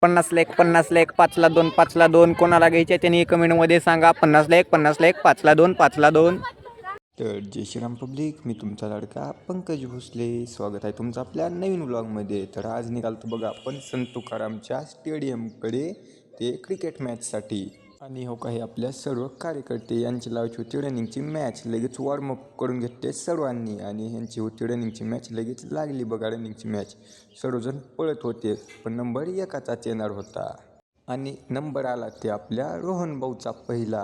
50ला 1, 50ला 1, 5ला 2, 5ला 2 कोणाला घ्यायचे त्यांनी कमेंटमध्ये सांगा. 50ला 1, 50ला 1, 5ला 2, 5ला 2. तर जय श्रीराम पब्लिक, मी तुमचा लाडका पंकज भोसले. स्वागत आहे तुमचं आपल्या नवीन व्लॉगमध्ये. तर आज निघालतो बघा आपण संत तुकारामच्या स्टेडियमकडे ते क्रिकेट मॅचसाठी. आणि हो काही आपल्या सर्व कार्यकर्ते यांची लावायची होती रनिंगची मॅच. लगेच वॉर्मअप करून घेतले सर्वांनी आणि ह्यांची होती रनिंगची मॅच. लगेच लागली बघा रनिंगची मॅच. सर्वजण पळत होते पण नंबर एकाचाच येणार होता आणि नंबर आला ते आपल्या रोहन भाऊचा पहिला.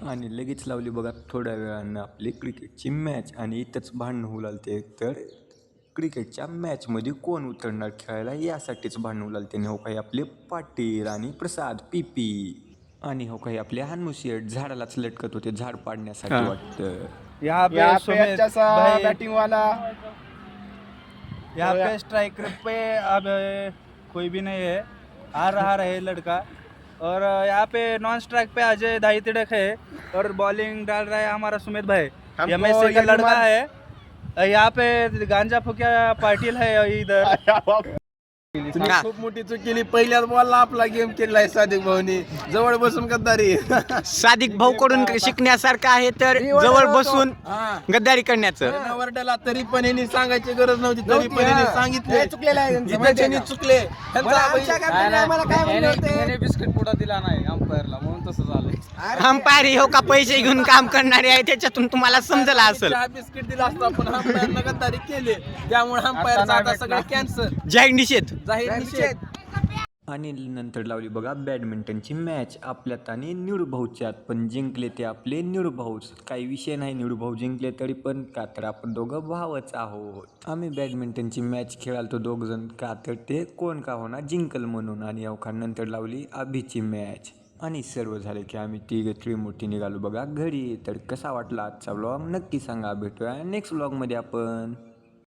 आणि लगेच लावली बघा थोड्या वेळानं आपली क्रिकेटची मॅच. आणि इथंच भांडण होऊ लागते. तर क्रिकेटच्या मॅचमध्ये कोण उतरणार खेळायला यासाठीच भांडण होऊ लागते. आणि हो काही आपले पाटील आणि प्रसाद पीपी आणि हो काही आपले हनुशेठ झाडालाच लटकत होते झाड पाडण्यासाठी वाटतं. यहाँ पे अच्छा सा बैटिंग वाला, यहाँ पे स्ट्राइकर पे अब कोई भी नहीं है, आ रहा है लड़का। और यहाँ पे नॉन स्ट्राइक पे अजय दाई तिड़क है और बॉलिंग डाल रहा है हमारा सुमित भाई, एमएससी का लड़का है। यहाँ पे गांजा फुकिया पाटिल है इधर। खूप मोठी चूक केली. पहिल्याच बॉलला आपला गेम केलाय सादिक भाऊनी. जवळ बसून गद्दारी. सादिक भाऊ कडून शिकण्यासारखं आहे. तर जवळ बसून गद्दारी करण्याचं वरडाला तरी पण यांनी सांगायची गरज नव्हती. तरी पण यांनी सांगितले चुकलेला आहे. चुकले. बिस्किट पुडा दिला नाही अंपायरला म्हणून तसं झालं. अंपायर हो का पैसे घेऊन काम करणारे आहे, त्याच्यातून तुम्हाला समजला असेल. बिस्किट दिला असता पण अंपायरनं गद्दारी केली. त्यामुळे अंपायरचा आता सगळं कॅन्सर, जाहीर निषेध. जाहीर निषेध. आणि नंतर लावली बघा बॅडमिंटनची मॅच आपल्यात आणि निळूभाऊच्यात. पण जिंकले ते आपले निळूभाऊच. काही विषय नाही, निळूभाऊ जिंकले तरी पण का तर आपण दोघं भावच आहोत. आम्ही बॅडमिंटनची मॅच खेळालतो दोघजण का तर ते कोण का होणार जिंकल म्हणून. आणि नंतर लावली अभिची मॅच. आणि सर्व झाले की आम्ही तिघं त्रिमूर्ती निघालो बघा घरी. तर कसा वाटला आजचा व्लॉग नक्की सांगा. भेटूया नेक्स्ट व्लॉगमध्ये आपण.